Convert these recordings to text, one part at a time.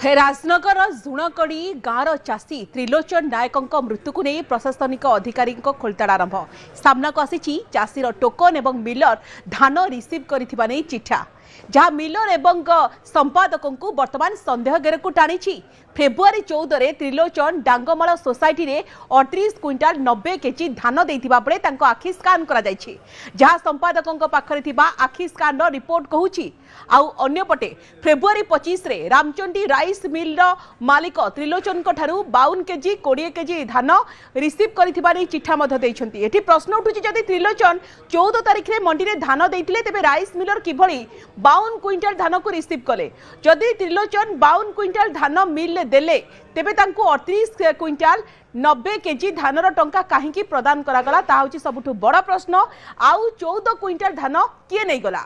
राजनगर जुणकड़ी गाँवर चाषी त्रिलोचन नायकों मृत्यु को नहीं प्रशासनिक अधिकारी खोलताड़ आरंभ सामना को आसी चाषीर टोकन और मिलर धान रिसीव कर चिठा जहाँ मिलर एवं संपादकों को वर्तमान संदेह घेर को टाणी फेब्रुआरी 14 रे त्रिलोचन डांगमाल सोसाइटी रे 38 क्विंटाल 90 केजी धान देइथिबा बेले तांको आखि स्कान करा जायछि जहाँ संपादकों पाखरे थिबा आखि स्कान रिपोर्ट कहूछि आउ अन्यपटे फेब्रुआरी 25 रे रामचंडी राइस मिल मालिक त्रिलोचन ठारू 52 केजी 20 केजी धान रिसीव करिथिबा नै चिठा मध्य दैछन्ति। एठी प्रश्न उठुछि जदि त्रिलोचन 14 तारिख रे मंडी रे धान दैथिले तेबे राइस मिलर किभଳି 52 क्विंटाल धान को रिसीव कले जदि त्रिलोचन 52 क्विंटाल धान मिल देले तेबे तांको 38 क्विंटाल 90 केजी धानर टंका कहीं प्रदान करागला ता होची सबुठु बड़ा प्रश्न। आउ 14 क्विंटाल धान किए नहीं गला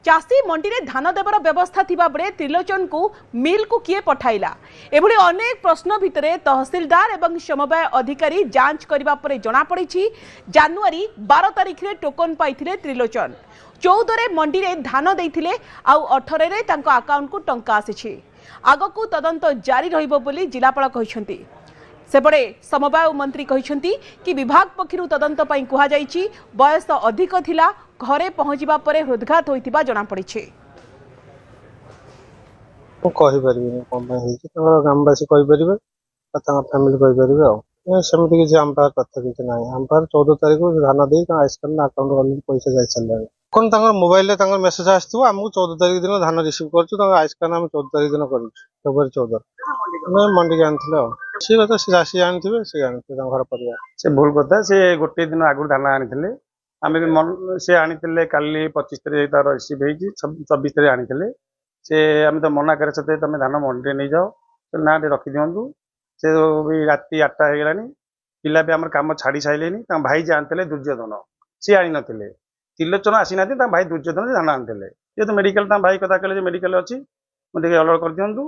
चाषी मंडी रे धान देवर व्यवस्था थिबा बेले त्रिलोचन को मिल को किए पठाइला एभली अनेक प्रश्न भितरे तहसीलदार एवं समवाय अधिकारी जांच करबा परे जणा पड़िछि जनवरी 12 तारिख रे टोकन पाइथिले त्रिलोचन 14 रे मंडी रे धान देइथिले आउ 18 रे तांको अकाउंट को टंका आसीछि आगकू तदंत जारी रहिबो बोली जिलापाल कहिसंती। सेपटे समवाय मंत्री कहिसंती कि विभाग पक्षरु तदंत पई कुहा जाईछि बयस अधिक थिला घरे पहुंचीबा परे हृदघात होइतिबा जणा पड़िछि। को कहि परिबे कोन पय हेछि त गामवासी कहि परिबे ता फैमिली कहि परिबे आ सेमति कि हम पार तथ्य कि नाही हम पार 14 तारिख को धान देई का आइसकन अकाउंट वाली पैसा जाय चलले कोन तांगर मोबाइल ले तांगर मेसेज आस्तु हमहु 14 तारिख दिन धान रिसीव करछु तांगर आइसकन हम 14 तारिख दिन करू फेब्रुआरी 14 मैं मंडी के आनथिले से बात से राशि आनथिबे से आनथिबे तांगर घर परिवार से भूल कथा से गोटे दिन आगु धान आनिथिले आमे से आनिथिले काली 25 तारिख तार रिसीव हेछि 24 तारिख आनिथिले से आमे तो मना करे सते तमे धान मंडी नै जाओ तो ना दे रखि दियंतु से भी राति 8टा हे गेलानी पिला भी हमर काम छाड़ी साइलेनी ता भाई जे आनथिले दुर्योधन से आनि नथिले त्रिलोचन आसी नाथि ता भाई दुर्योधन धान आनथिले ये तो मेडिकल ता भाई कथा कहले जे मेडिकल अछि म देखे अलर्ट कर दियंतु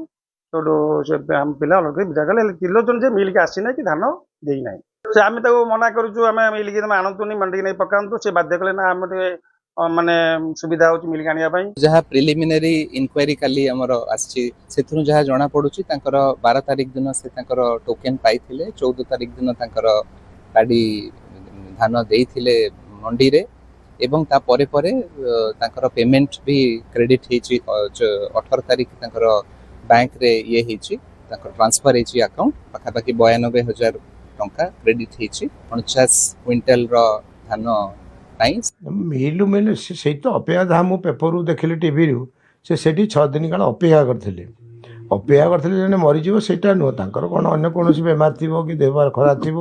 तो से हम पिला अलर्ट कर बिदा कहले त्रिलोचन जे मिल के आसी ना कि धान देई नाही से आमे ताको मना करूछु आमे मिल के आनंतुनी मंडी नै पकांतु से बाध्य कहले ना हम माने सुविधा होची मिल गानिया पई जहा प्रिलिमिनरी इंक्वायरी काली हमर आछि सेथुनु जहा जणा पडुची तांकर 12 तारिख दिन से तांकर टोकन पाइथिले 14 तारिख दिन तांकर गाडी धान देइथिले मंडी रे एवं ता परे परे तांकर पेमेंट भी क्रेडिट हेची 18 तारिख तांकर बैंक रे ये हेची तांकर ट्रांसफर हेची अकाउंट पाखा पाखी 92,000 टंका क्रेडिट हेची 49 क्विंटल रो धान मिलु मिलु से तो अपेक्षा जहाँ मुझे पेपर देखिली टीवी से 6 दिन काल अपेक्षा करते जन मरीज से नुह तर कौन अगर कौन बेमार थी कि देह खराब थी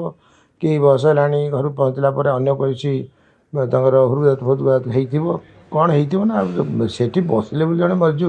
कि बस है घर पहुँचला अगर कोई हृदघात फृदघात हो कौन हो ना से बसले जन मरीज